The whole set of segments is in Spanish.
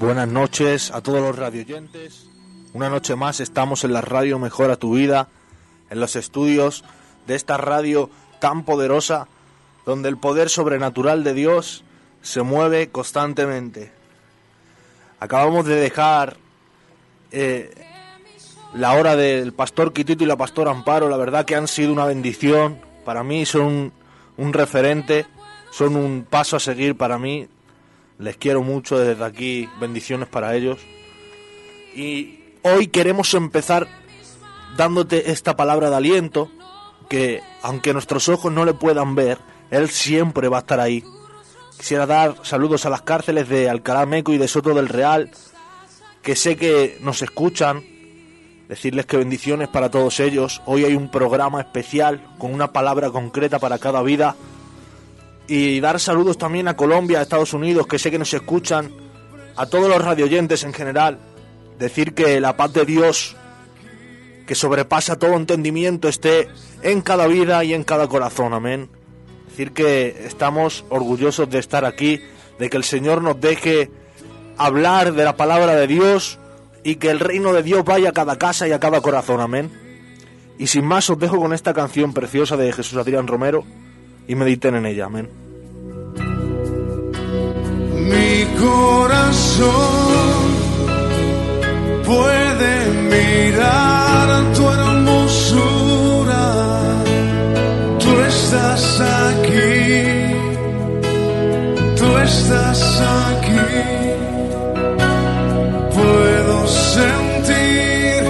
Buenas noches a todos los radioyentes. Una noche más estamos en la radio Mejora tu Vida, en los estudios de esta radio tan poderosa, donde el poder sobrenatural de Dios se mueve constantemente. Acabamos de dejar la hora del pastor Quitito y la pastora Amparo. La verdad que han sido una bendición. Para mí son un referente, son un paso a seguir para mí. Les quiero mucho desde aquí, bendiciones para ellos. Y hoy queremos empezar dándote esta palabra de aliento, que aunque nuestros ojos no le puedan ver, Él siempre va a estar ahí. Quisiera dar saludos a las cárceles de Alcalá Meco y de Soto del Real, que sé que nos escuchan, decirles que bendiciones para todos ellos. Hoy hay un programa especial con una palabra concreta para cada vida. Y dar saludos también a Colombia, a Estados Unidos, que sé que nos escuchan, a todos los radioyentes en general. Decir que la paz de Dios, que sobrepasa todo entendimiento, esté en cada vida y en cada corazón, amén. Decir que estamos orgullosos de estar aquí, de que el Señor nos deje hablar de la palabra de Dios y que el reino de Dios vaya a cada casa y a cada corazón, amén. Y sin más os dejo con esta canción preciosa de Jesús Adrián Romero y mediten en ella, amén. Mi corazón puede mirar tu hermosura, tú estás aquí, tú estás aquí, puedo sentir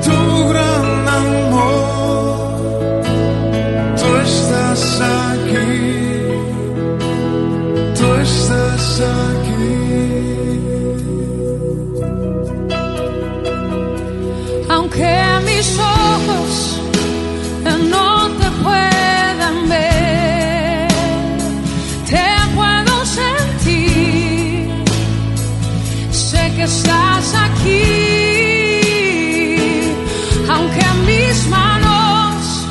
tu gran amor, tú estás aquí, tú estás aquí. Aunque mis ojos no te puedan ver, te puedo sentir, sé que estás aquí. Aunque mis manos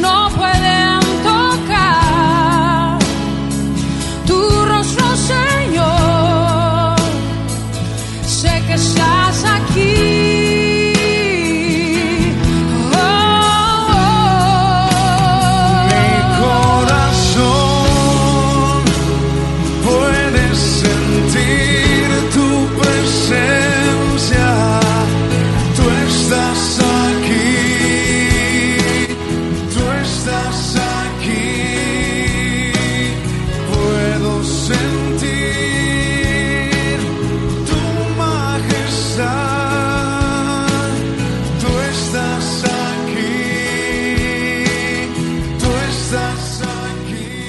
no pueden tocar tu rostro, Señor, sé que estás aquí.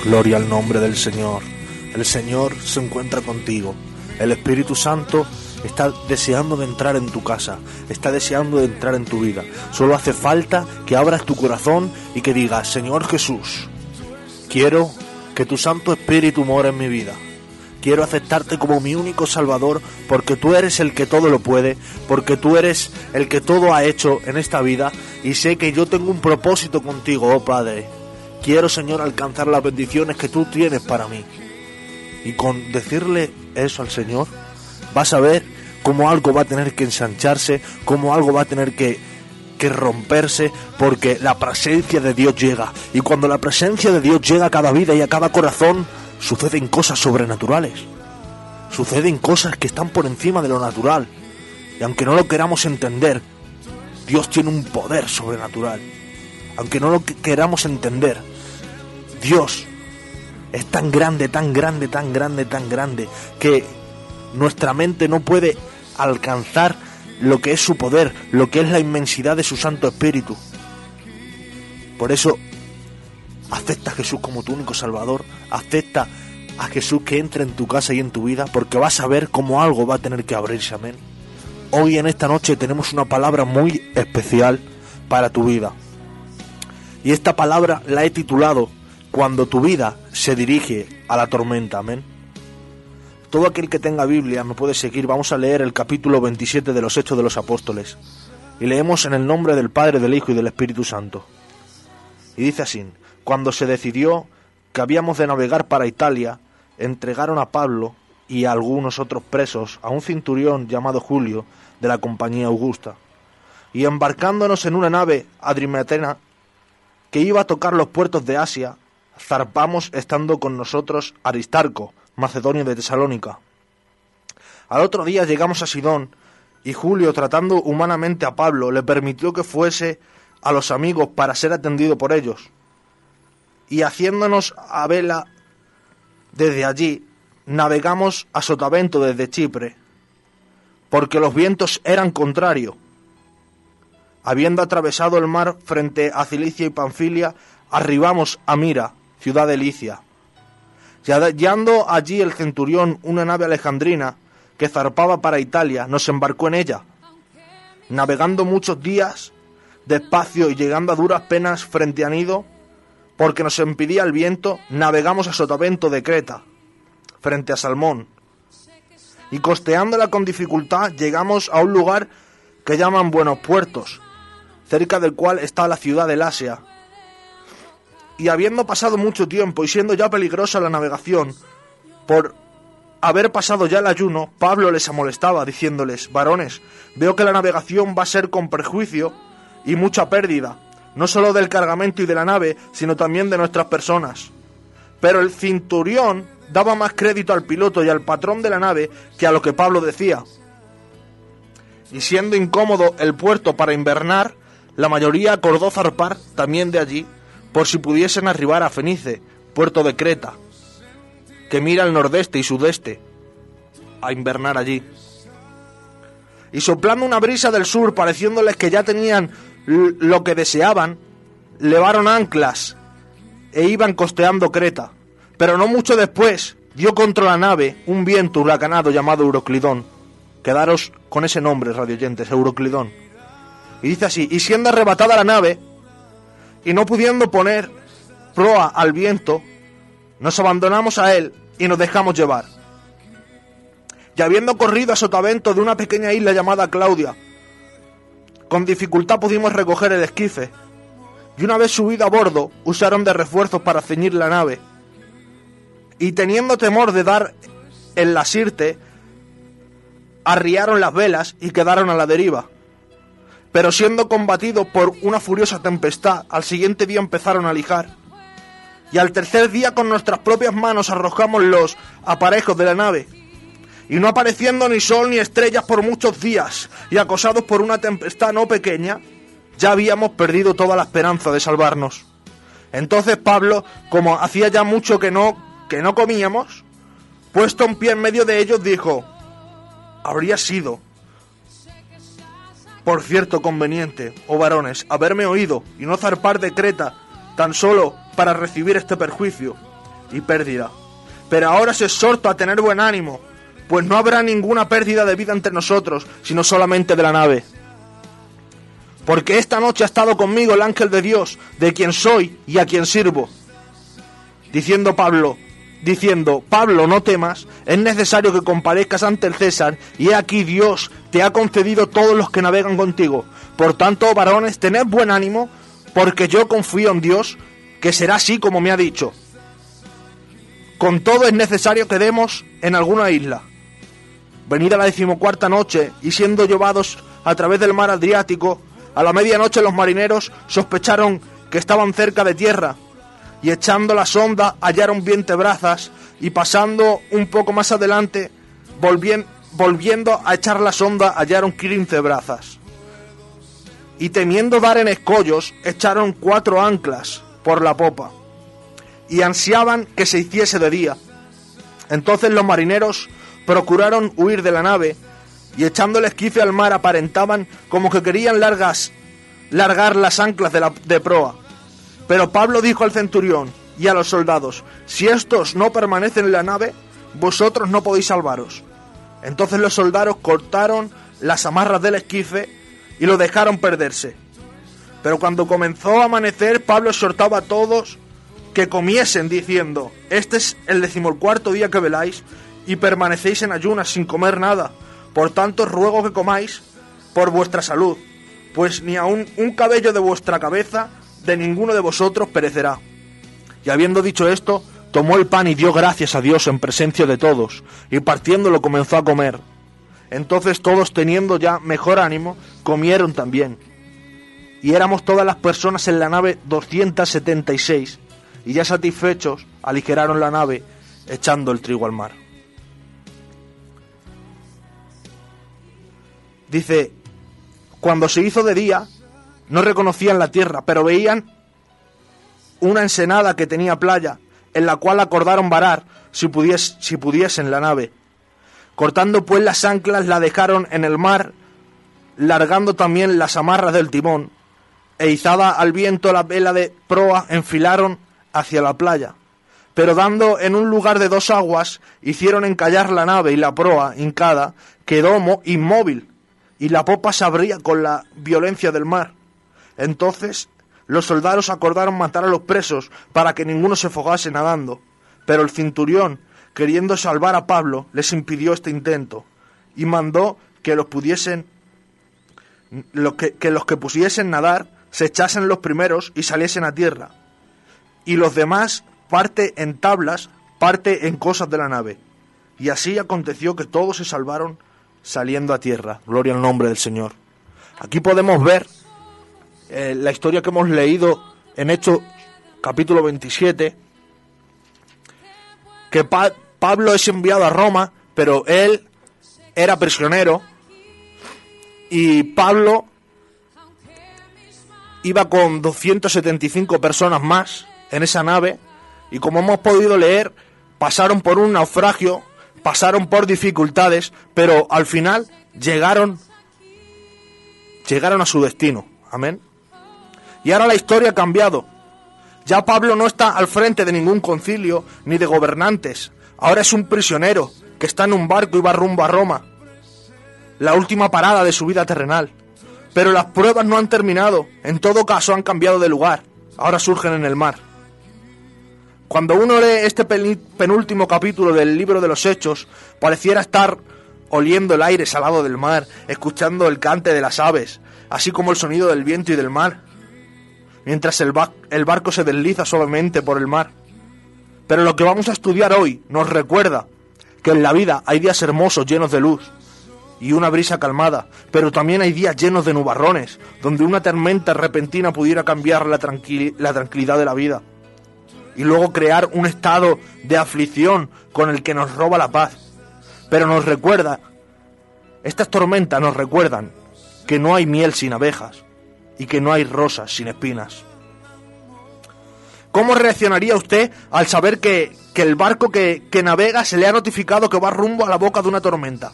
Gloria al nombre del Señor. El Señor se encuentra contigo. El Espíritu Santo está deseando de entrar en tu casa, está deseando de entrar en tu vida. Solo hace falta que abras tu corazón y que digas: Señor Jesús, quiero que tu Santo Espíritu more en mi vida. Quiero aceptarte como mi único Salvador, porque tú eres el que todo lo puede, porque tú eres el que todo ha hecho en esta vida, y sé que yo tengo un propósito contigo, oh Padre. Quiero, Señor, alcanzar las bendiciones que tú tienes para mí. Y con decirle eso al Señor, vas a ver cómo algo va a tener que ensancharse, cómo algo va a tener que romperse, porque la presencia de Dios llega. Y cuando la presencia de Dios llega a cada vida y a cada corazón, suceden cosas sobrenaturales. Suceden cosas que están por encima de lo natural. Y aunque no lo queramos entender, Dios tiene un poder sobrenatural. Aunque no lo queramos entender, Dios es tan grande, tan grande, tan grande, tan grande, que nuestra mente no puede alcanzar lo que es su poder, lo que es la inmensidad de su Santo Espíritu. Por eso, acepta a Jesús como tu único Salvador, acepta a Jesús que entre en tu casa y en tu vida, porque vas a ver cómo algo va a tener que abrirse, amén. Hoy en esta noche tenemos una palabra muy especial para tu vida. Y esta palabra la he titulado: Cuando tu vida se dirige a la tormenta, amén. Todo aquel que tenga Biblia me puede seguir. Vamos a leer el capítulo 27 de los Hechos de los Apóstoles. Y leemos en el nombre del Padre, del Hijo y del Espíritu Santo. Y dice así: Cuando se decidió que habíamos de navegar para Italia, entregaron a Pablo y a algunos otros presos a un centurión llamado Julio de la compañía Augusta, y embarcándonos en una nave adrimatena que iba a tocar los puertos de Asia, zarpamos estando con nosotros Aristarco, macedonio de Tesalónica. Al otro día llegamos a Sidón, y Julio, tratando humanamente a Pablo, le permitió que fuese a los amigos para ser atendido por ellos. Y haciéndonos a vela desde allí, navegamos a Sotavento desde Chipre, porque los vientos eran contrarios. Habiendo atravesado el mar frente a Cilicia y Panfilia, arribamos a Mira, ciudad de Licia. Y hallando allí el centurión una nave alejandrina que zarpaba para Italia, nos embarcó en ella. Navegando muchos días, despacio y llegando a duras penas frente a Nido, porque nos impedía el viento, navegamos a Sotavento de Creta, frente a Salmón. Y costeándola con dificultad, llegamos a un lugar que llaman Buenos Puertos, cerca del cual está la ciudad del Asia. Y habiendo pasado mucho tiempo y siendo ya peligrosa la navegación, por haber pasado ya el ayuno, Pablo les amonestaba, diciéndoles: varones, veo que la navegación va a ser con perjuicio y mucha pérdida, no solo del cargamento y de la nave, sino también de nuestras personas. Pero el centurión daba más crédito al piloto y al patrón de la nave que a lo que Pablo decía. Y siendo incómodo el puerto para invernar, la mayoría acordó zarpar también de allí, por si pudiesen arribar a Fenice, puerto de Creta, que mira al nordeste y sudeste, a invernar allí. Y soplando una brisa del sur, pareciéndoles que ya tenían lo que deseaban, levaron anclas e iban costeando Creta. Pero no mucho después dio contra la nave un viento huracanado llamado Euroclidón. Quedaros con ese nombre, radioyentes, Euroclidón. Y dice así: y siendo arrebatada la nave, y no pudiendo poner proa al viento, nos abandonamos a él y nos dejamos llevar. Y habiendo corrido a Sotavento de una pequeña isla llamada Claudia, con dificultad pudimos recoger el esquife, y una vez subido a bordo, usaron de refuerzos para ceñir la nave, y teniendo temor de dar en la Sirte, arriaron las velas y quedaron a la deriva. Pero siendo combatidos por una furiosa tempestad, al siguiente día empezaron a lijar. Y al tercer día con nuestras propias manos arrojamos los aparejos de la nave. Y no apareciendo ni sol ni estrellas por muchos días, y acosados por una tempestad no pequeña, ya habíamos perdido toda la esperanza de salvarnos. Entonces Pablo, como hacía ya mucho que no comíamos, puesto un pie en medio de ellos, dijo: habría sido, por cierto, conveniente, oh varones, haberme oído y no zarpar de Creta tan solo para recibir este perjuicio y pérdida. Pero ahora os exhorto a tener buen ánimo, pues no habrá ninguna pérdida de vida entre nosotros, sino solamente de la nave. Porque esta noche ha estado conmigo el ángel de Dios, de quien soy y a quien sirvo. Diciendo, Pablo, no temas, es necesario que comparezcas ante el César, y he aquí Dios te ha concedido todos los que navegan contigo. Por tanto, varones, tened buen ánimo, porque yo confío en Dios, que será así como me ha dicho. Con todo es necesario que demos en alguna isla. Venida la 14ª noche, y siendo llevados a través del mar Adriático, a la medianoche los marineros sospecharon que estaban cerca de tierra, y echando la sonda hallaron 20 brazas, y pasando un poco más adelante, volviendo a echar la sonda, hallaron 15 brazas. Y temiendo dar en escollos, echaron 4 anclas por la popa, y ansiaban que se hiciese de día. Entonces los marineros procuraron huir de la nave, y echando el esquife al mar aparentaban como que querían largar las anclas de proa. Pero Pablo dijo al centurión y a los soldados: si estos no permanecen en la nave, vosotros no podéis salvaros. Entonces los soldados cortaron las amarras del esquife y lo dejaron perderse. Pero cuando comenzó a amanecer, Pablo exhortaba a todos que comiesen, diciendo: este es el 14º día que veláis y permanecéis en ayunas sin comer nada. Por tanto os ruego que comáis por vuestra salud, pues ni aun un cabello de vuestra cabeza de ninguno de vosotros perecerá. Y habiendo dicho esto, tomó el pan y dio gracias a Dios en presencia de todos, y partiéndolo comenzó a comer. Entonces todos, teniendo ya mejor ánimo, comieron también. Y éramos todas las personas en la nave 276, y ya satisfechos aligeraron la nave, echando el trigo al mar. Dice, cuando se hizo de día, no reconocían la tierra, pero veían una ensenada que tenía playa, en la cual acordaron varar, si pudiesen, la nave. Cortando pues las anclas, la dejaron en el mar, largando también las amarras del timón, e izada al viento la vela de proa, enfilaron hacia la playa. Pero dando en un lugar de 2 aguas, hicieron encallar la nave, y la proa, hincada, quedó inmóvil, y la popa se abría con la violencia del mar. Entonces los soldados acordaron matar a los presos, para que ninguno se afogase nadando. Pero el centurión, queriendo salvar a Pablo, les impidió este intento, y mandó que los que pusiesen nadar se echasen los primeros y saliesen a tierra, y los demás parte en tablas, parte en cosas de la nave. Y así aconteció que todos se salvaron saliendo a tierra. Gloria al nombre del Señor. Aquí podemos ver la historia que hemos leído en Hechos capítulo 27, que Pablo es enviado a Roma, pero él era prisionero, y Pablo iba con 275 personas más en esa nave, y como hemos podido leer, pasaron por un naufragio, pasaron por dificultades, pero al final llegaron a su destino. Amén. Y ahora la historia ha cambiado. Ya Pablo no está al frente de ningún concilio ni de gobernantes. Ahora es un prisionero que está en un barco y va rumbo a Roma, la última parada de su vida terrenal. Pero las pruebas no han terminado. En todo caso han cambiado de lugar. Ahora surgen en el mar. Cuando uno lee este penúltimo capítulo del libro de los Hechos, pareciera estar oliendo el aire salado del mar, escuchando el cante de las aves, así como el sonido del viento y del mar, mientras el barco se desliza suavemente por el mar. Pero lo que vamos a estudiar hoy nos recuerda que en la vida hay días hermosos llenos de luz y una brisa calmada, pero también hay días llenos de nubarrones, donde una tormenta repentina pudiera cambiar la tranquilidad de la vida, y luego crear un estado de aflicción con el que nos roba la paz. Pero estas tormentas nos recuerdan que no hay miel sin abejas y que no hay rosas sin espinas. ¿Cómo reaccionaría usted al saber que el barco que navega se le ha notificado que va rumbo a la boca de una tormenta?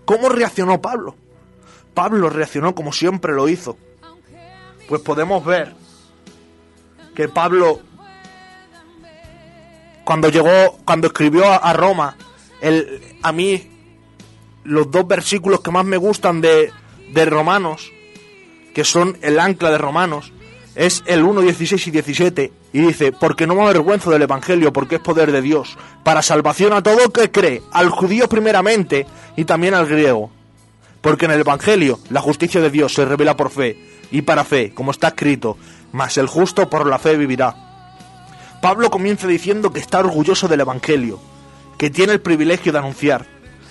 ¿Cómo reaccionó Pablo? Pablo reaccionó como siempre lo hizo. Pues podemos ver que Pablo, cuando escribió a Roma, a mí los 2 versículos que más me gustan de Romanos, que son el ancla de Romanos, es el 1, 16 y 17, y dice: porque no me avergüenzo del Evangelio, porque es poder de Dios, para salvación a todo el que cree, al judío primeramente, y también al griego. Porque en el Evangelio la justicia de Dios se revela por fe, y para fe, como está escrito: mas el justo por la fe vivirá. Pablo comienza diciendo que está orgulloso del Evangelio, que tiene el privilegio de anunciar.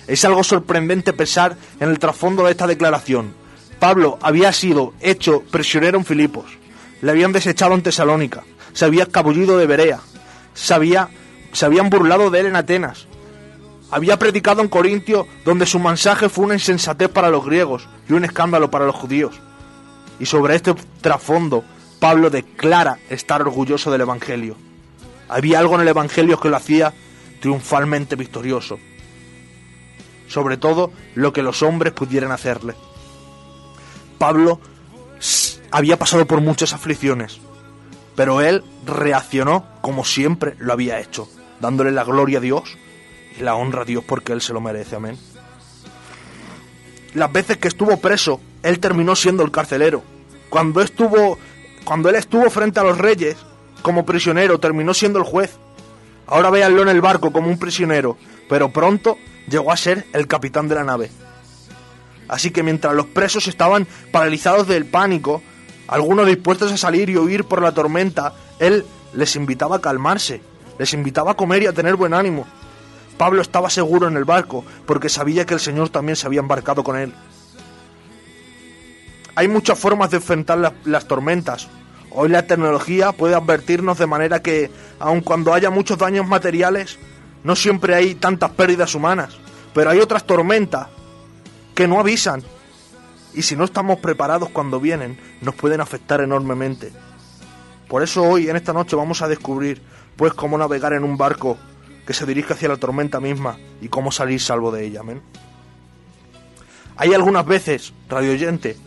Es algo sorprendente pensar en el trasfondo de esta declaración. Pablo había sido hecho prisionero en Filipos, le habían desechado en Tesalónica, se había escabullido de Berea, se habían burlado de él en Atenas, había predicado en Corintio, donde su mensaje fue una insensatez para los griegos y un escándalo para los judíos. Y sobre este trasfondo, Pablo declara estar orgulloso del Evangelio. Había algo en el Evangelio que lo hacía triunfalmente victorioso, sobre todo lo que los hombres pudieran hacerle. Pablo había pasado por muchas aflicciones, pero él reaccionó como siempre lo había hecho, dándole la gloria a Dios y la honra a Dios, porque él se lo merece. Amén. Las veces que estuvo preso, él terminó siendo el carcelero. Cuando él estuvo frente a los reyes como prisionero, terminó siendo el juez. Ahora véanlo en el barco como un prisionero, pero pronto llegó a ser el capitán de la nave. Así que mientras los presos estaban paralizados del pánico, algunos dispuestos a salir y huir por la tormenta, él les invitaba a calmarse, les invitaba a comer y a tener buen ánimo. Pablo estaba seguro en el barco porque sabía que el Señor también se había embarcado con él. Hay muchas formas de enfrentar las tormentas. Hoy la tecnología puede advertirnos de manera que, aun cuando haya muchos daños materiales, no siempre hay tantas pérdidas humanas. Pero hay otras tormentas que no avisan. Y si no estamos preparados cuando vienen, nos pueden afectar enormemente. Por eso hoy, en esta noche, vamos a descubrir, pues, cómo navegar en un barco que se dirige hacia la tormenta misma y cómo salir salvo de ella. ¿Amén? Hay algunas veces, radio oyente,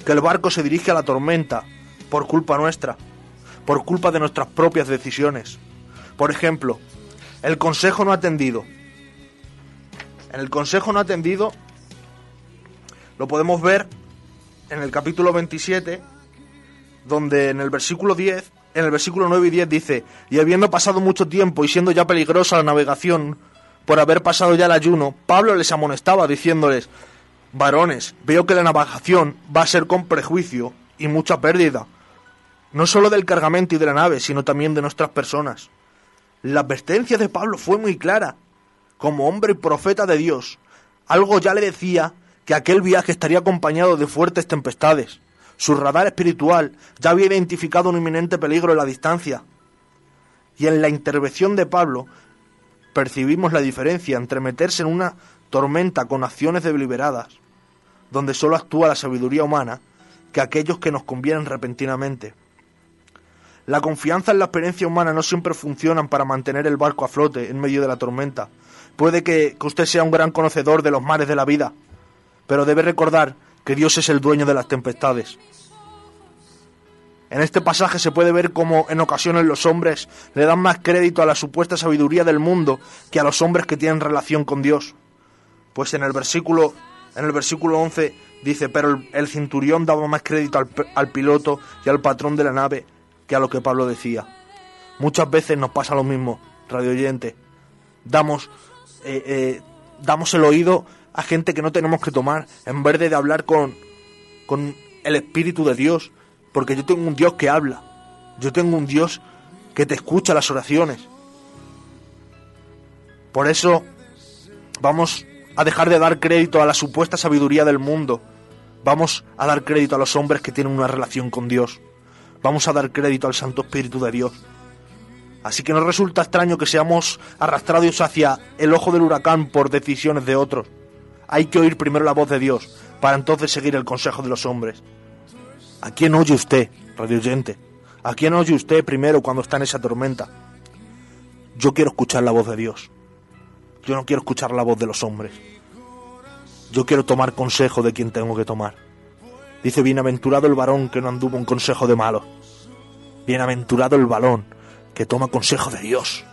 que el barco se dirige a la tormenta por culpa nuestra, por culpa de nuestras propias decisiones. Por ejemplo, el consejo no atendido. En el consejo no atendido lo podemos ver en el capítulo 27, donde en el versículo 10, en el versículo 9 y 10 dice: y habiendo pasado mucho tiempo y siendo ya peligrosa la navegación, por haber pasado ya el ayuno, Pablo les amonestaba diciéndoles: varones, veo que la navegación va a ser con prejuicio y mucha pérdida, no solo del cargamento y de la nave, sino también de nuestras personas. La advertencia de Pablo fue muy clara. Como hombre y profeta de Dios, algo ya le decía que aquel viaje estaría acompañado de fuertes tempestades. Su radar espiritual ya había identificado un inminente peligro en la distancia. Y en la intervención de Pablo percibimos la diferencia entre meterse en una tormenta con acciones deliberadas, donde solo actúa la sabiduría humana, que aquellos que nos convienen repentinamente. La confianza en la experiencia humana no siempre funcionan para mantener el barco a flote en medio de la tormenta. Puede que usted sea un gran conocedor de los mares de la vida, pero debe recordar que Dios es el dueño de las tempestades. En este pasaje se puede ver cómo en ocasiones los hombres le dan más crédito a la supuesta sabiduría del mundo que a los hombres que tienen relación con Dios. Pues en el versículo 11 dice: pero el centurión daba más crédito al piloto y al patrón de la nave que a lo que Pablo decía. Muchas veces nos pasa lo mismo, radio oyente. Damos el oído a gente que no tenemos que tomar, en vez de hablar con el Espíritu de Dios, porque yo tengo un Dios que habla, yo tengo un Dios que te escucha las oraciones. Por eso vamos a dejar de dar crédito a la supuesta sabiduría del mundo, vamos a dar crédito a los hombres que tienen una relación con Dios, vamos a dar crédito al Santo Espíritu de Dios. Así que no resulta extraño que seamos arrastrados hacia el ojo del huracán por decisiones de otros. Hay que oír primero la voz de Dios, para entonces seguir el consejo de los hombres. ¿A quién oye usted, radio oyente? ¿A quién oye usted primero cuando está en esa tormenta? Yo quiero escuchar la voz de Dios. Yo no quiero escuchar la voz de los hombres. Yo quiero tomar consejo de quien tengo que tomar. Dice: bienaventurado el varón que no anduvo en consejo de malos. Bienaventurado el varón que toma consejo de Dios,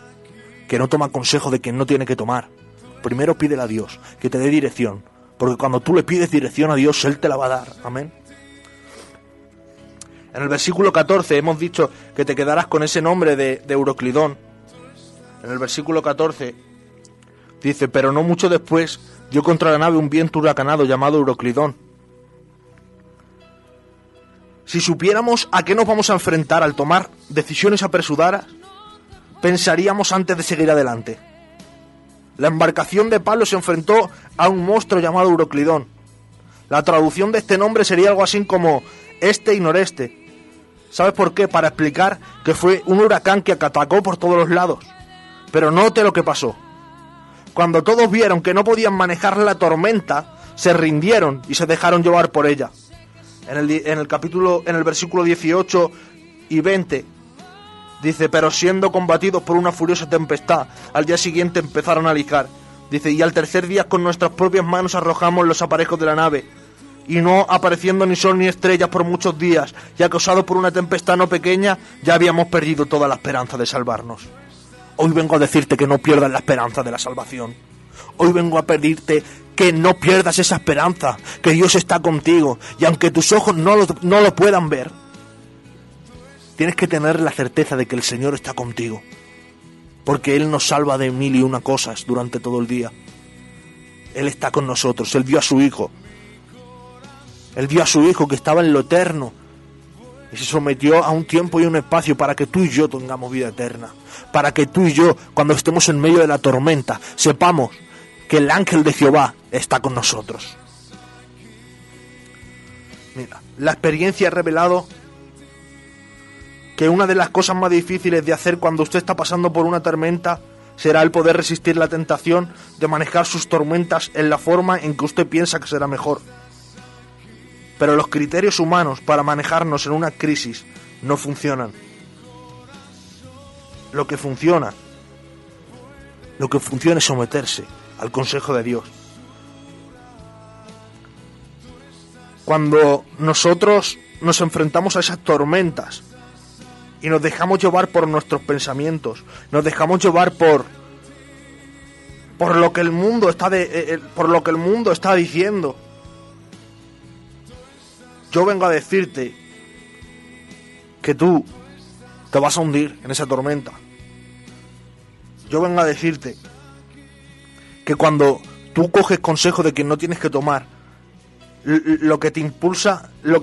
que no toma consejo de quien no tiene que tomar. Primero pídele a Dios que te dé dirección, porque cuando tú le pides dirección a Dios, Él te la va a dar. Amén. En el versículo 14 hemos dicho que te quedarás con ese nombre de Euroclidón. En el versículo 14 dice: pero no mucho después dio contra la nave un viento huracanado llamado Euroclidón. Si supiéramos a qué nos vamos a enfrentar al tomar decisiones apresuradas, pensaríamos antes de seguir adelante. La embarcación de Pablo se enfrentó a un monstruo llamado Euroclidón. La traducción de este nombre sería algo así como este y noreste. ¿Sabes por qué? Para explicar que fue un huracán que atacó por todos los lados. Pero note lo que pasó. Cuando todos vieron que no podían manejar la tormenta, se rindieron y se dejaron llevar por ella. En el versículo 18 y 20 dice: pero siendo combatidos por una furiosa tempestad, al día siguiente empezaron a lijar. Dice: y al tercer día con nuestras propias manos arrojamos los aparejos de la nave, y no apareciendo ni sol ni estrellas por muchos días, y acosados por una tempestad no pequeña, ya habíamos perdido toda la esperanza de salvarnos. Hoy vengo a decirte que no pierdas la esperanza de la salvación. Hoy vengo a pedirte que no pierdas esa esperanza, que Dios está contigo, y aunque tus ojos no lo puedan ver, tienes que tener la certeza de que el Señor está contigo, porque Él nos salva de 1001 cosas durante todo el día. Él está con nosotros. Él dio a su Hijo. Él dio a su Hijo que estaba en lo eterno, y se sometió a un tiempo y un espacio para que tú y yo tengamos vida eterna, para que tú y yo, cuando estemos en medio de la tormenta, sepamos que el ángel de Jehová está con nosotros. Mira, la experiencia ha revelado que una de las cosas más difíciles de hacer cuando usted está pasando por una tormenta será el poder resistir la tentación de manejar sus tormentas en la forma en que usted piensa que será mejor. Pero los criterios humanos para manejarnos en una crisis no funcionan. Lo que funciona es someterse al consejo de Dios. Cuando nosotros nos enfrentamos a esas tormentas y nos dejamos llevar por nuestros pensamientos, nos dejamos llevar por lo que el mundo está diciendo, yo vengo a decirte que tú te vas a hundir en esa tormenta. Yo vengo a decirte que cuando tú coges consejo de que no tienes que tomar, lo que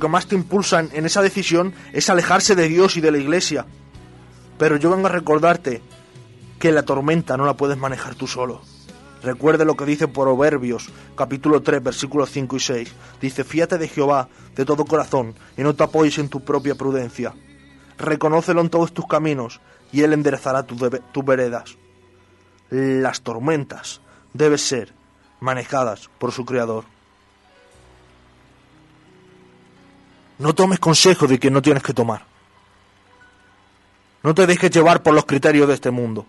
más te impulsa en esa decisión es alejarse de Dios y de la iglesia. Pero yo vengo a recordarte que la tormenta no la puedes manejar tú solo. Recuerde lo que dice Proverbios, capítulo 3, versículos 5 y 6. Dice: fíate de Jehová de todo corazón y no te apoyes en tu propia prudencia. Reconócelo en todos tus caminos y Él enderezará tus veredas. Las tormentas deben ser manejadas por su Creador. No tomes consejo de que no tienes que tomar. No te dejes llevar por los criterios de este mundo.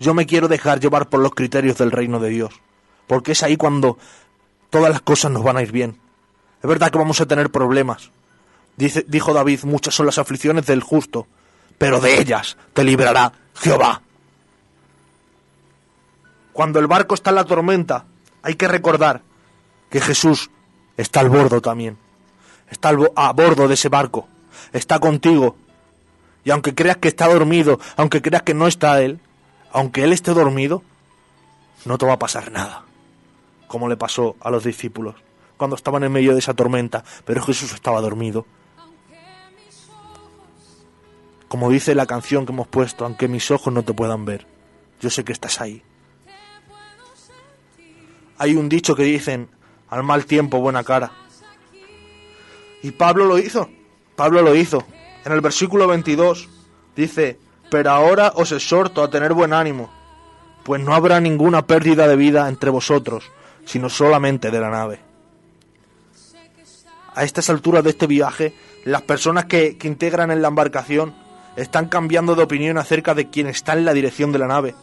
Yo me quiero dejar llevar por los criterios del reino de Dios, porque es ahí cuando todas las cosas nos van a ir bien. Es verdad que vamos a tener problemas. Dijo David: muchas son las aflicciones del justo, pero de ellas te librará Jehová. Cuando el barco está en la tormenta, hay que recordar que Jesús está al bordo también. Está a bordo de ese barco. Está contigo. Y aunque creas que está dormido, aunque creas que no está Él, aunque Él esté dormido, no te va a pasar nada. Como le pasó a los discípulos cuando estaban en medio de esa tormenta, pero Jesús estaba dormido. Como dice la canción que hemos puesto: aunque mis ojos no te puedan ver, yo sé que estás ahí. Hay un dicho que dicen: al mal tiempo, buena cara. Y Pablo lo hizo. En el versículo 22 dice: pero ahora os exhorto a tener buen ánimo, pues no habrá ninguna pérdida de vida entre vosotros, sino solamente de la nave. A estas alturas de este viaje, las personas que integran en la embarcación están cambiando de opinión acerca de quién está en la dirección de la nave.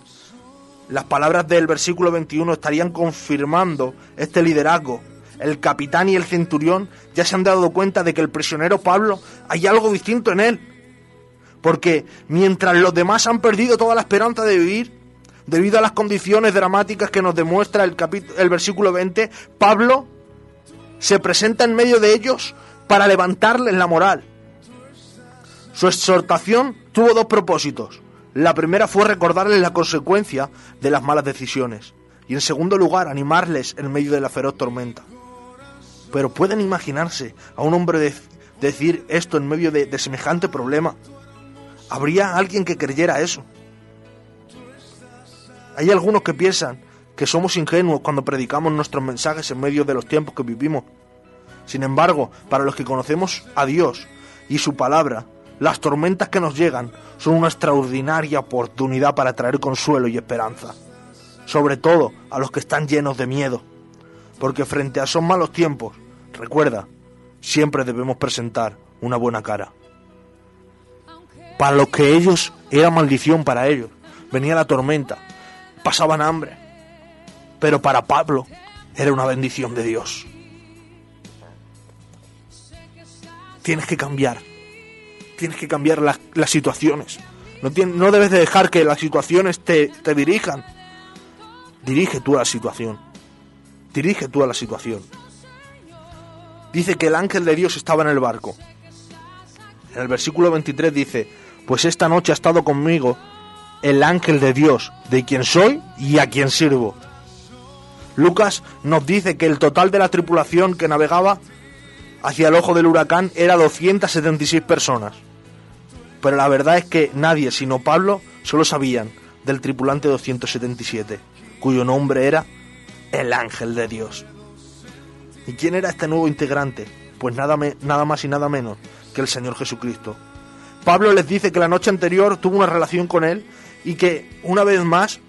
Las palabras del versículo 21 estarían confirmando este liderazgo. El capitán y el centurión ya se han dado cuenta de que el prisionero Pablo hay algo distinto en él. Porque mientras los demás han perdido toda la esperanza de vivir, debido a las condiciones dramáticas que nos demuestra el versículo 20, Pablo se presenta en medio de ellos para levantarles la moral. Su exhortación tuvo dos propósitos. La primera fue recordarles la consecuencia de las malas decisiones. Y en segundo lugar, animarles en medio de la feroz tormenta. Pero ¿pueden imaginarse a un hombre decir esto en medio de semejante problema? ¿Habría alguien que creyera eso? Hay algunos que piensan que somos ingenuos cuando predicamos nuestros mensajes en medio de los tiempos que vivimos. Sin embargo, para los que conocemos a Dios y su palabra, las tormentas que nos llegan son una extraordinaria oportunidad para traer consuelo y esperanza. Sobre todo a los que están llenos de miedo. Porque frente a esos malos tiempos, recuerda, siempre debemos presentar una buena cara. Para los que ellos era maldición para ellos, venía la tormenta, pasaban hambre, pero para Pablo era una bendición de Dios. Tienes que cambiar las situaciones. No debes de dejar que las situaciones te dirijan. Dirige tú a la situación. Dice que el ángel de Dios estaba en el barco. En el versículo 23 dice: pues esta noche ha estado conmigo el ángel de Dios, de quien soy y a quien sirvo. Lucas nos dice que el total de la tripulación que navegaba hacia el ojo del huracán era 276 personas. Pero la verdad es que nadie, sino Pablo, solo sabían del tripulante 277, cuyo nombre era el ángel de Dios. ¿Y quién era este nuevo integrante? Pues nada más y nada menos que el Señor Jesucristo. Pablo les dice que la noche anterior tuvo una relación con él y que, una vez más,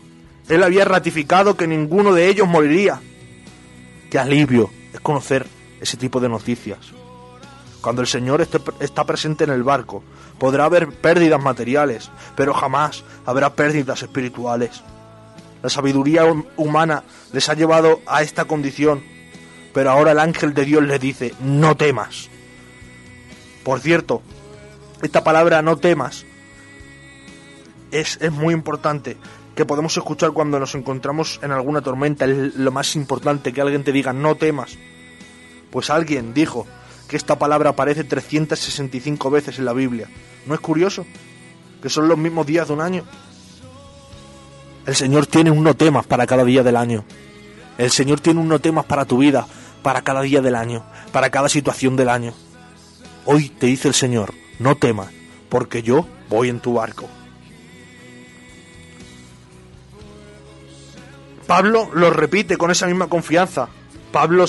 él había ratificado que ninguno de ellos moriría. ¡Qué alivio es conocer ese tipo de noticias! Cuando el Señor está presente en el barco, podrá haber pérdidas materiales, pero jamás habrá pérdidas espirituales. La sabiduría humana les ha llevado a esta condición, pero ahora el ángel de Dios les dice: no temas. Por cierto, esta palabra no temas es muy importante, que podemos escuchar cuando nos encontramos en alguna tormenta. Es lo más importante, que alguien te diga no temas. Pues alguien dijo que esta palabra aparece 365 veces en la Biblia. ¿No es curioso? Que son los mismos días de un año. El Señor tiene un no temas para cada día del año. El Señor tiene un no temas para tu vida, para cada día del año, para cada situación del año. Hoy te dice el Señor: no temas, porque yo voy en tu barco. Pablo lo repite con esa misma confianza. Pablo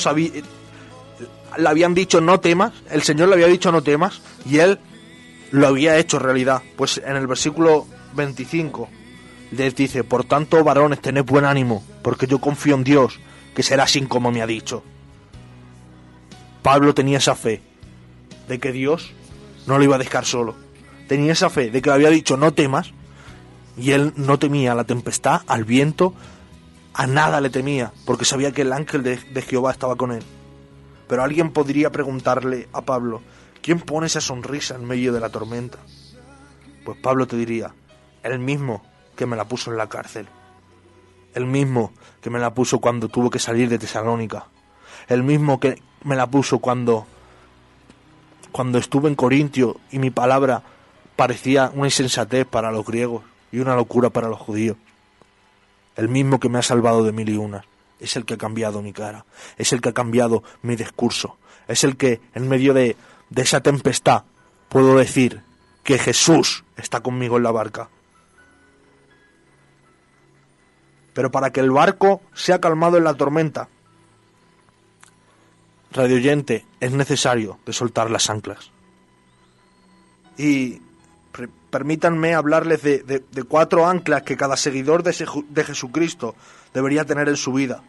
le habían dicho no temas, el Señor le había dicho no temas, y él lo había hecho realidad. Pues en el versículo 25 les dice: por tanto, varones, tened buen ánimo, porque yo confío en Dios, que será así como me ha dicho. Pablo tenía esa fe de que Dios no lo iba a dejar solo. Tenía esa fe de que le había dicho no temas, y él no temía a la tempestad, al viento, a nada le temía, porque sabía que el ángel de Jehová estaba con él. Pero alguien podría preguntarle a Pablo: ¿quién pone esa sonrisa en medio de la tormenta? Pues Pablo te diría: el mismo que me la puso en la cárcel, el mismo que me la puso cuando tuvo que salir de Tesalónica, el mismo que me la puso cuando estuve en Corintio y mi palabra parecía una insensatez para los griegos y una locura para los judíos. El mismo que me ha salvado de mil y unas. Es el que ha cambiado mi cara, es el que ha cambiado mi discurso, es el que en medio de esa tempestad puedo decir que Jesús está conmigo en la barca. Pero para que el barco sea calmado en la tormenta, radioyente, es necesario de soltar las anclas. Y permítanme hablarles de 4 anclas que cada seguidor de Jesucristo debería tener en su vida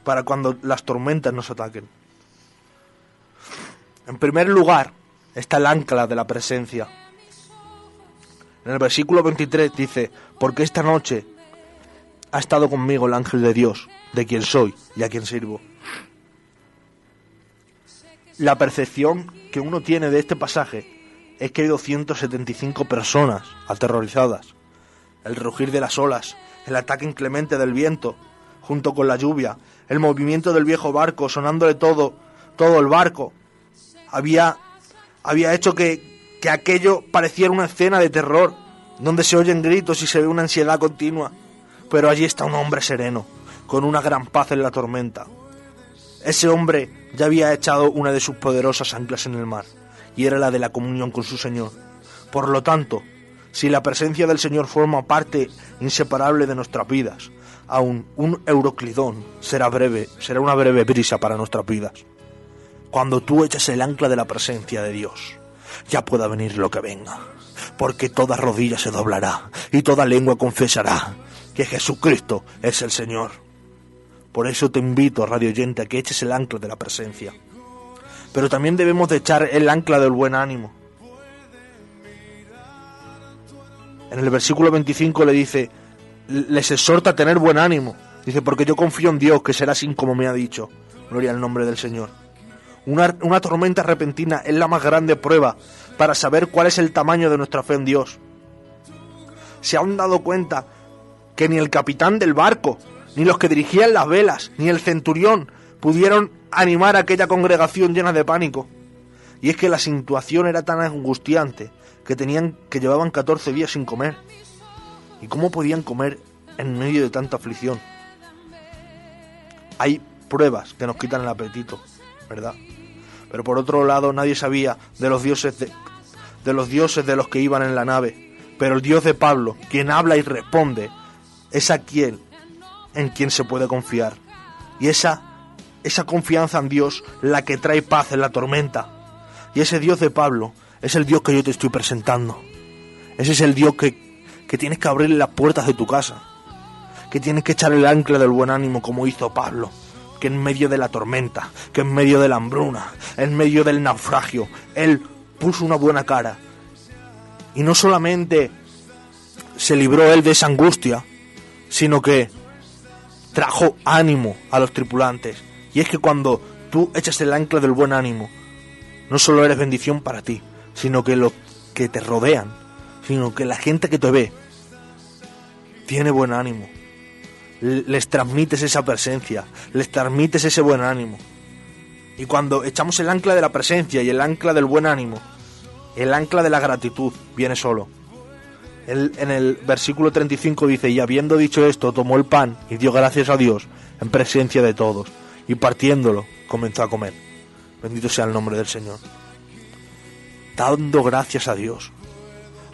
para cuando las tormentas nos ataquen. En primer lugar está el ancla de la presencia. En el versículo 23 dice: porque esta noche ha estado conmigo el ángel de Dios, de quien soy y a quien sirvo. La percepción que uno tiene de este pasaje es que hay 275 personas aterrorizadas. El rugir de las olas, el ataque inclemente del viento, junto con la lluvia, el movimiento del viejo barco, sonándole todo el barco, había hecho que aquello pareciera una escena de terror, donde se oyen gritos y se ve una ansiedad continua. Pero allí está un hombre sereno, con una gran paz en la tormenta. Ese hombre ya había echado una de sus poderosas anclas en el mar, y era la de la comunión con su Señor. Por lo tanto, si la presencia del Señor forma parte inseparable de nuestras vidas, aún un euroclidón será una breve brisa para nuestras vidas. Cuando tú eches el ancla de la presencia de Dios, ya pueda venir lo que venga, porque toda rodilla se doblará y toda lengua confesará que Jesucristo es el Señor. Por eso te invito, radio oyente, a que eches el ancla de la presencia. Pero también debemos de echar el ancla del buen ánimo. En el versículo 25 le dice, les exhorta a tener buen ánimo. Dice, porque yo confío en Dios, que será así como me ha dicho. Gloria al nombre del Señor. Una tormenta repentina es la más grande prueba para saber cuál es el tamaño de nuestra fe en Dios. ¿Se han dado cuenta que ni el capitán del barco, ni los que dirigían las velas, ni el centurión pudieron animar a aquella congregación llena de pánico? Y es que la situación era tan angustiante que llevaban 14 días sin comer. ¿Y cómo podían comer en medio de tanta aflicción? Hay pruebas que nos quitan el apetito, ¿verdad? Pero por otro lado nadie sabía de los dioses de los que iban en la nave. Pero el Dios de Pablo, quien habla y responde, es aquel en quien se puede confiar. Y esa confianza en Dios, la que trae paz en la tormenta. Y ese Dios de Pablo es el Dios que yo te estoy presentando. Ese es el Dios que tienes que abrirle las puertas de tu casa, que tienes que echar el ancla del buen ánimo como hizo Pablo, que en medio de la tormenta, que en medio de la hambruna, en medio del naufragio, él puso una buena cara. Y no solamente se libró él de esa angustia, sino que trajo ánimo a los tripulantes. Y es que cuando tú echas el ancla del buen ánimo, no solo eres bendición para ti, sino que los que te rodean, sino que la gente que te ve tiene buen ánimo. Les transmites esa presencia, les transmites ese buen ánimo. Y cuando echamos el ancla de la presencia y el ancla del buen ánimo, el ancla de la gratitud viene solo. En el versículo 35 dice: y habiendo dicho esto, tomó el pan y dio gracias a Dios en presencia de todos, y partiéndolo comenzó a comer. Bendito sea el nombre del Señor. Dando gracias a Dios,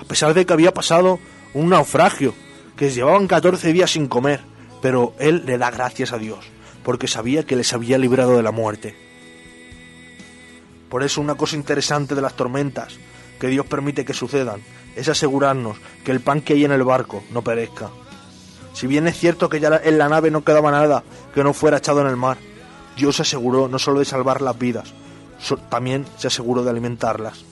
a pesar de que había pasado un naufragio, que llevaban 14 días sin comer, pero él le da gracias a Dios, porque sabía que les había librado de la muerte. Por eso una cosa interesante de las tormentas que Dios permite que sucedan es asegurarnos que el pan que hay en el barco no perezca. Si bien es cierto que ya en la nave no quedaba nada que no fuera echado en el mar, Dios se aseguró no solo de salvar las vidas, también se aseguró de alimentarlas.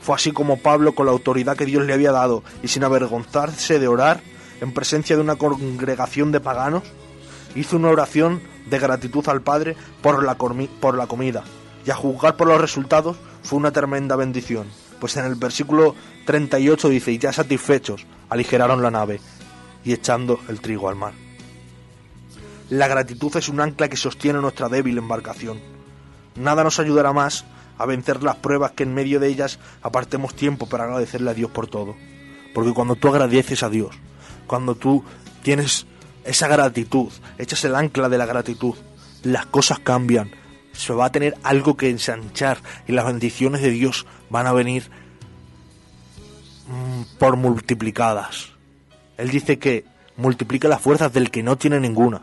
Fue así como Pablo, con la autoridad que Dios le había dado y sin avergonzarse de orar en presencia de una congregación de paganos, hizo una oración de gratitud al Padre por la comida, y a juzgar por los resultados fue una tremenda bendición, pues en el versículo 38 dice: y ya satisfechos aligeraron la nave y echando el trigo al mar. La gratitud es un ancla que sostiene nuestra débil embarcación. Nada nos ayudará más a vencer las pruebas que en medio de ellas apartemos tiempo para agradecerle a Dios por todo. Porque cuando tú agradeces a Dios, cuando tú tienes esa gratitud, echas el ancla de la gratitud, las cosas cambian, se va a tener algo que ensanchar y las bendiciones de Dios van a venir por multiplicadas. Él dice que multiplica las fuerzas del que no tiene ninguna.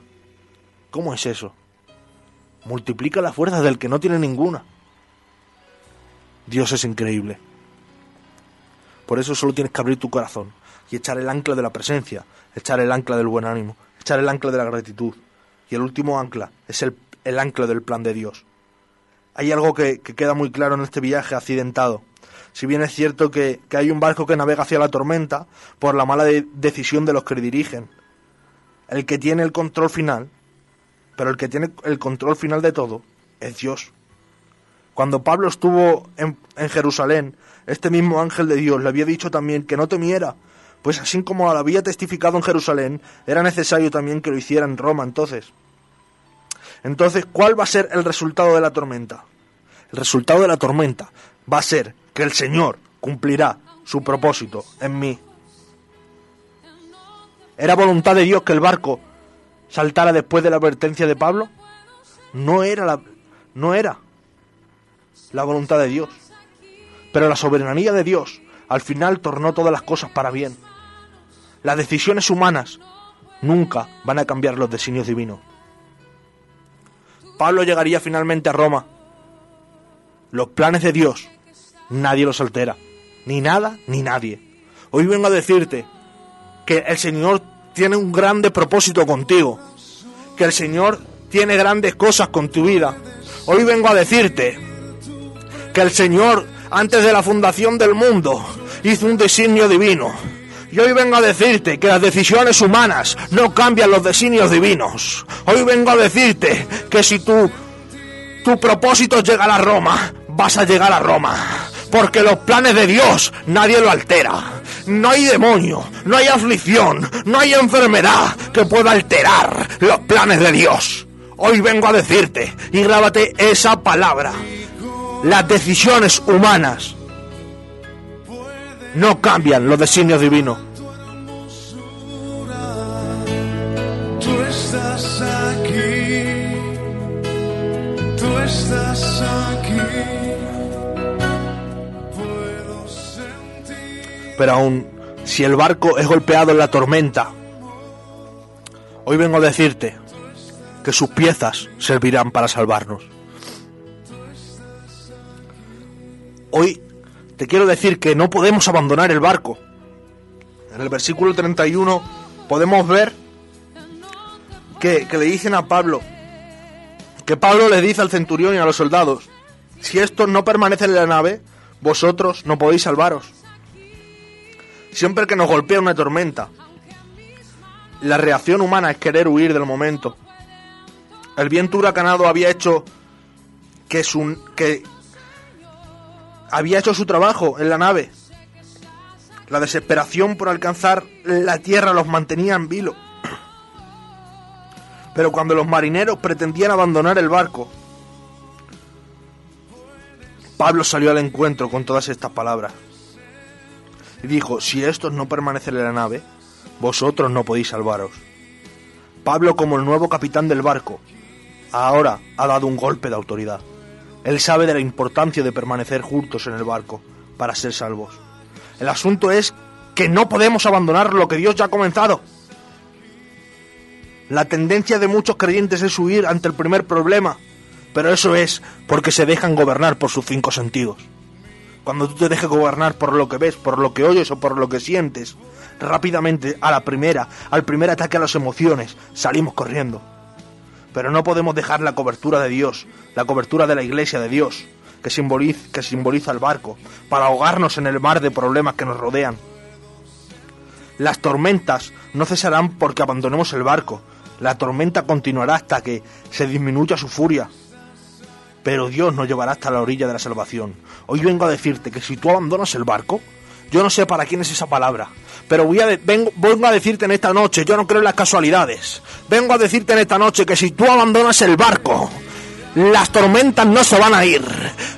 ¿Cómo es eso? Multiplica las fuerzas del que no tiene ninguna. Dios es increíble. Por eso solo tienes que abrir tu corazón y echar el ancla de la presencia, echar el ancla del buen ánimo, echar el ancla de la gratitud. Y el último ancla es el ancla del plan de Dios. Hay algo que queda muy claro en este viaje accidentado. Si bien es cierto que hay un barco que navega hacia la tormenta por la mala decisión de los que dirigen. El que tiene el control final, pero el que tiene el control final de todo, es Dios. Cuando Pablo estuvo en Jerusalén, este mismo ángel de Dios le había dicho también que no temiera, pues así como lo había testificado en Jerusalén, era necesario también que lo hiciera en Roma. Entonces, ¿cuál va a ser el resultado de la tormenta? El resultado de la tormenta va a ser que el Señor cumplirá su propósito en mí. ¿Era voluntad de Dios que el barco saltara después de la advertencia de Pablo? No era la voluntad de Dios. Pero la soberanía de Dios al final tornó todas las cosas para bien. Las decisiones humanas nunca van a cambiar los designios divinos. Pablo llegaría finalmente a Roma. Los planes de Dios nadie los altera, ni nada ni nadie. Hoy vengo a decirte que el Señor tiene un grande propósito contigo, que el Señor tiene grandes cosas con tu vida. Hoy vengo a decirte que el Señor, antes de la fundación del mundo, hizo un designio divino. Y hoy vengo a decirte que las decisiones humanas no cambian los designios divinos. Hoy vengo a decirte que si tu propósito es llegar a Roma, vas a llegar a Roma. Porque los planes de Dios nadie lo altera. No hay demonio, no hay aflicción, no hay enfermedad que pueda alterar los planes de Dios. Hoy vengo a decirte, y grábate esa palabra: las decisiones humanas no cambian los designios divinos. Tú estás aquí, tú estás aquí. Puedo sentir. Pero aun si el barco es golpeado en la tormenta, hoy vengo a decirte que sus piezas servirán para salvarnos. Hoy te quiero decir que no podemos abandonar el barco. En el versículo 31 podemos ver que le dicen a Pablo, que Pablo le dice al centurión y a los soldados: si estos no permanecen en la nave, vosotros no podéis salvaros. Siempre que nos golpea una tormenta, la reacción humana es querer huir del momento. El viento huracanado había hecho había hecho su trabajo en la nave. La desesperación por alcanzar la tierra los mantenía en vilo. Pero cuando los marineros pretendían abandonar el barco, Pablo salió al encuentro con todas estas palabras y dijo: si estos no permanecen en la nave, vosotros no podéis salvaros. Pablo, como el nuevo capitán del barco, ahora ha dado un golpe de autoridad. Él sabe de la importancia de permanecer juntos en el barco para ser salvos. El asunto es que no podemos abandonar lo que Dios ya ha comenzado. La tendencia de muchos creyentes es huir ante el primer problema, pero eso es porque se dejan gobernar por sus 5 sentidos. Cuando tú te dejes gobernar por lo que ves, por lo que oyes o por lo que sientes, rápidamente al primer ataque a las emociones, salimos corriendo. Pero no podemos dejar la cobertura de Dios, la cobertura de la iglesia de Dios, que simboliza el barco, para ahogarnos en el mar de problemas que nos rodean. Las tormentas no cesarán porque abandonemos el barco. La tormenta continuará hasta que se disminuya su furia. Pero Dios nos llevará hasta la orilla de la salvación. Hoy vengo a decirte que si tú abandonas el barco, yo no sé para quién es esa palabra, pero vengo a decirte en esta noche, yo no creo en las casualidades. Vengo a decirte en esta noche que si tú abandonas el barco, las tormentas no se van a ir.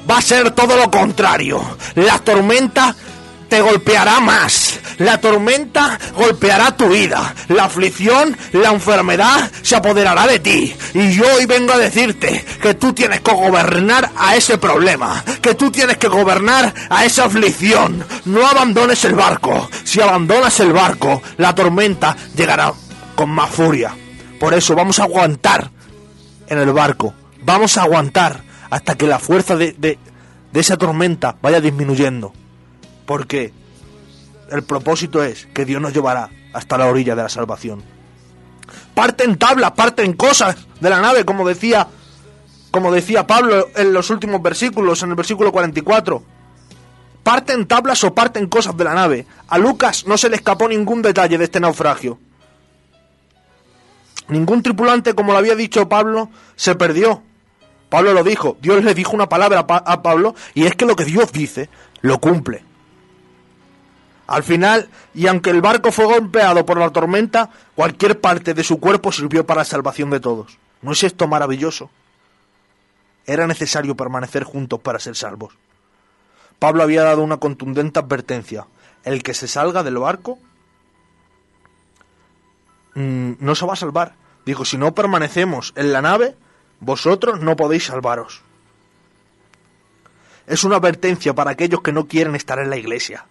Va a ser todo lo contrario. La tormenta te golpeará más. La tormenta golpeará tu vida. La aflicción, la enfermedad se apoderará de ti. Y yo hoy vengo a decirte que tú tienes que gobernar a ese problema, que tú tienes que gobernar a esa aflicción. No abandones el barco. Si abandonas el barco, la tormenta llegará con más furia. Por eso vamos a aguantar en el barco. Vamos a aguantar hasta que la fuerza de esa tormenta vaya disminuyendo. Porque el propósito es que Dios nos llevará hasta la orilla de la salvación. Parten tablas, parten cosas de la nave, como decía Pablo en los últimos versículos, en el versículo 44. Parten tablas o parten cosas de la nave. A Lucas no se le escapó ningún detalle de este naufragio. Ningún tripulante, como lo había dicho Pablo, se perdió. Pablo lo dijo, Dios le dijo una palabra a Pablo, y es que lo que Dios dice, lo cumple. Al final, y aunque el barco fue golpeado por la tormenta, cualquier parte de su cuerpo sirvió para la salvación de todos. ¿No es esto maravilloso? Era necesario permanecer juntos para ser salvos. Pablo había dado una contundente advertencia. El que se salga del barco no se va a salvar. Dijo, si no permanecemos en la nave, vosotros no podéis salvaros. Es una advertencia para aquellos que no quieren estar en la iglesia,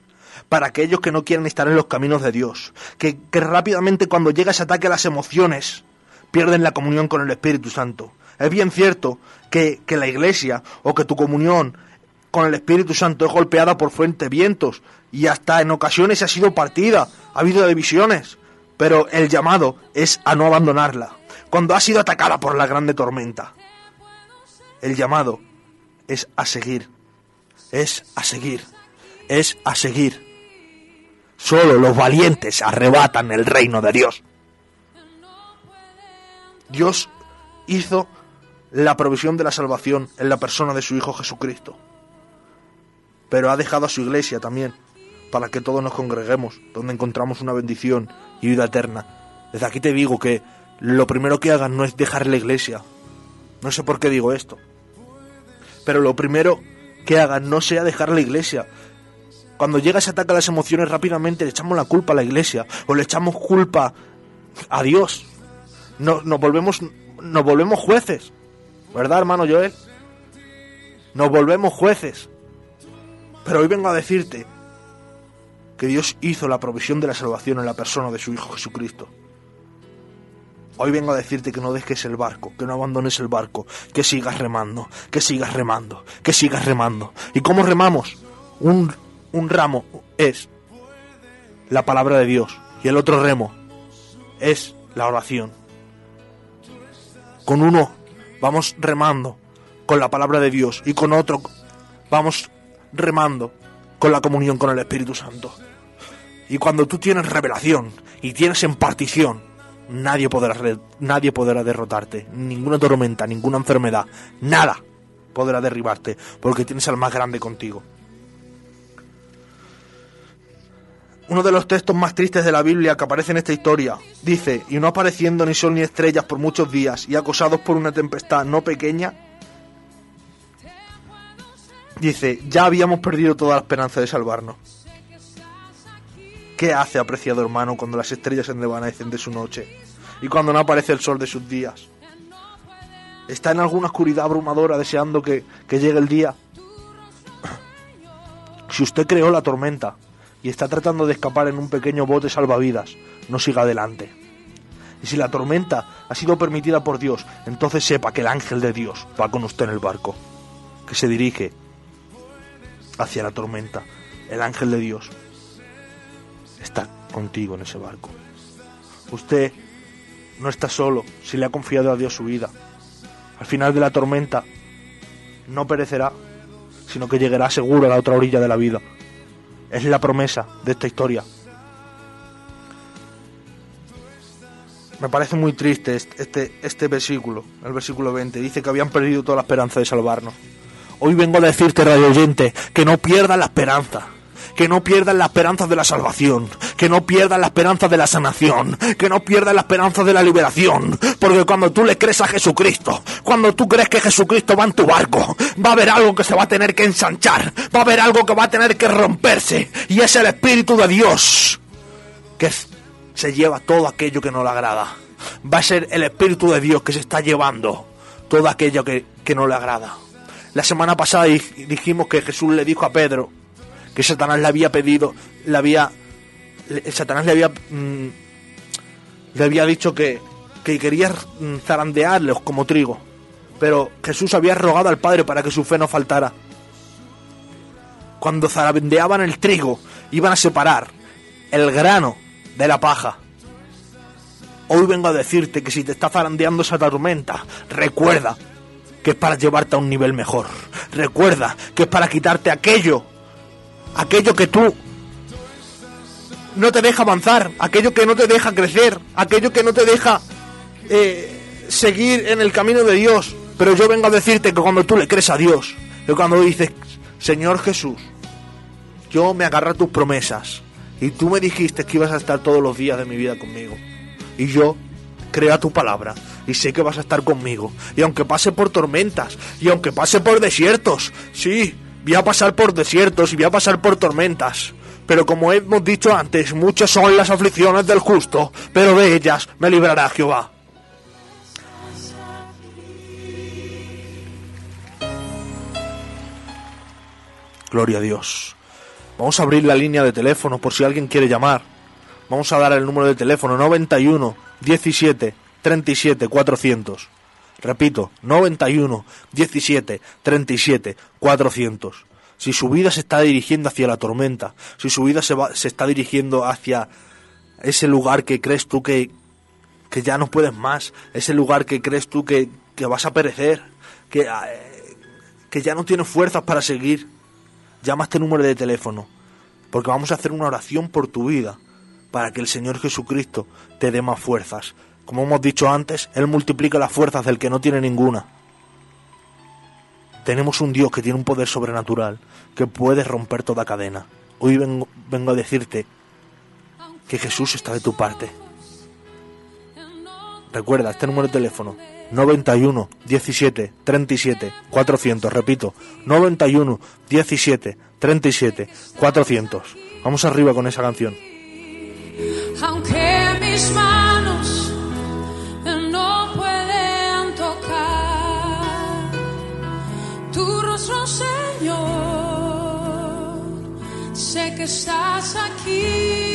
para aquellos que no quieren estar en los caminos de Dios, que rápidamente cuando llega ese ataque a las emociones, pierden la comunión con el Espíritu Santo. Es bien cierto que la iglesia o que tu comunión con el Espíritu Santo es golpeada por fuertes vientos y hasta en ocasiones ha sido partida, ha habido divisiones, pero el llamado es a no abandonarla. Cuando ha sido atacada por la grande tormenta, el llamado es a seguir, es a seguir, es a seguir. Solo los valientes arrebatan el reino de Dios. Dios hizo la provisión de la salvación en la persona de su Hijo Jesucristo, pero ha dejado a su iglesia también para que todos nos congreguemos, donde encontramos una bendición y vida eterna. Desde aquí te digo que lo primero que hagas no es dejar la iglesia. No sé por qué digo esto, pero lo primero que hagas no sea dejar la iglesia. Cuando llega ese ataque a las emociones, rápidamente le echamos la culpa a la iglesia o le echamos culpa a Dios. Nos volvemos jueces. ¿Verdad, hermano Joel? Nos volvemos jueces. Pero hoy vengo a decirte que Dios hizo la provisión de la salvación en la persona de su Hijo Jesucristo. Hoy vengo a decirte que no dejes el barco, que no abandones el barco, que sigas remando, que sigas remando, que sigas remando. ¿Y cómo remamos? Un ramo es la palabra de Dios y el otro remo es la oración. Con uno vamos remando con la palabra de Dios y con otro vamos remando con la comunión con el Espíritu Santo. Y cuando tú tienes revelación y tienes impartición, nadie podrá derrotarte. Ninguna tormenta, ninguna enfermedad, nada podrá derribarte, porque tienes al más grande contigo. Uno de los textos más tristes de la Biblia que aparece en esta historia dice: y no apareciendo ni sol ni estrellas por muchos días, y acosados por una tempestad no pequeña, dice, ya habíamos perdido toda la esperanza de salvarnos. ¿Qué hace, apreciado hermano, cuando las estrellas se desvanecen de su noche y cuando no aparece el sol de sus días? ¿Está en alguna oscuridad abrumadora deseando que llegue el día? Si usted creó la tormenta y está tratando de escapar en un pequeño bote salvavidas, no siga adelante. Y si la tormenta ha sido permitida por Dios, entonces sepa que el ángel de Dios va con usted en el barco, que se dirige hacia la tormenta. El ángel de Dios está contigo en ese barco. Usted no está solo si le ha confiado a Dios su vida. Al final de la tormenta no perecerá, sino que llegará seguro a la otra orilla de la vida. Es la promesa de esta historia. Me parece muy triste este versículo, el versículo 20. Dice que habían perdido toda la esperanza de salvarnos. Hoy vengo a decirte, radio oyente, que no pierdas la esperanza. Que no pierdas la esperanza de la salvación, que no pierdas la esperanza de la sanación, que no pierdas la esperanza de la liberación, porque cuando tú le crees a Jesucristo, cuando tú crees que Jesucristo va en tu barco, va a haber algo que se va a tener que ensanchar, va a haber algo que va a tener que romperse, y es el Espíritu de Dios que se lleva todo aquello que no le agrada. Va a ser el Espíritu de Dios que se está llevando todo aquello que no le agrada. La semana pasada dijimos que Jesús le dijo a Pedro que Satanás le había pedido, Satanás le había dicho que quería zarandearlos como trigo, pero Jesús había rogado al Padre para que su fe no faltara. Cuando zarandeaban el trigo, iban a separar el grano de la paja. Hoy vengo a decirte que si te está zarandeando esa tormenta, recuerda que es para llevarte a un nivel mejor. Recuerda que es para quitarte aquello que tú no te deja avanzar, aquello que no te deja crecer, aquello que no te deja seguir en el camino de Dios. Pero yo vengo a decirte que cuando tú le crees a Dios, que cuando dices, Señor Jesús, yo me agarro a tus promesas y tú me dijiste que ibas a estar todos los días de mi vida conmigo, y yo creo a tu palabra y sé que vas a estar conmigo, y aunque pase por tormentas y aunque pase por desiertos, sí, voy a pasar por desiertos y voy a pasar por tormentas, pero como hemos dicho antes, muchas son las aflicciones del justo, pero de ellas me librará Jehová. Gloria a Dios. Vamos a abrir la línea de teléfono por si alguien quiere llamar. Vamos a dar el número de teléfono 91 17 37 400. Repito, 91 17 37 400. Si su vida se está dirigiendo hacia la tormenta, si su vida se está dirigiendo hacia ese lugar que crees tú que ya no puedes más, ese lugar que crees tú que vas a perecer, que ya no tienes fuerzas para seguir, llama a este número de teléfono, porque vamos a hacer una oración por tu vida, para que el Señor Jesucristo te dé más fuerzas. Como hemos dicho antes, Él multiplica las fuerzas del que no tiene ninguna. Tenemos un Dios que tiene un poder sobrenatural, que puede romper toda cadena. Hoy vengo a decirte que Jesús está de tu parte. Recuerda, este número de teléfono, 91 17 37 400. Repito, 91 17 37 400. Vamos arriba con esa canción. Aunque mis manos no pueden tocar sé que estás aquí.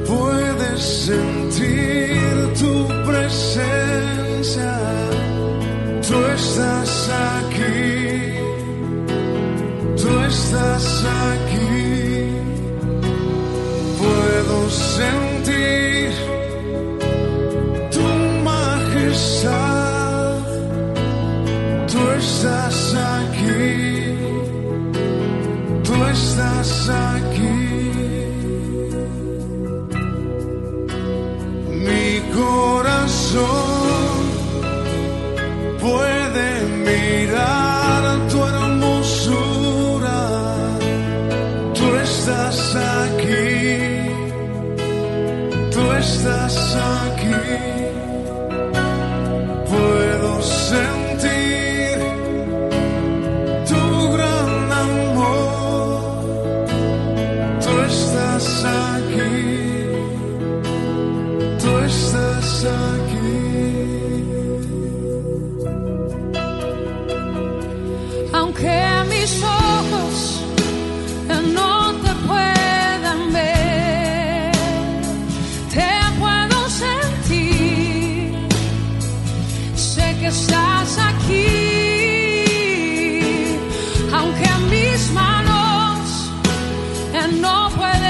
Puedes sentir tu presencia, tú estás aquí, tú estás aquí. Puedo sentir tu majestad, tú estás aquí, tú estás aquí. Corazón puede mirar tu hermosura, tú estás aquí, tú estás aquí. Puedo sentir tu gran amor, tú estás aquí, tú estás aquí. Aunque mis ojos no te puedan ver, te puedo sentir. Sé que estás aquí. Aunque mis manos no puedan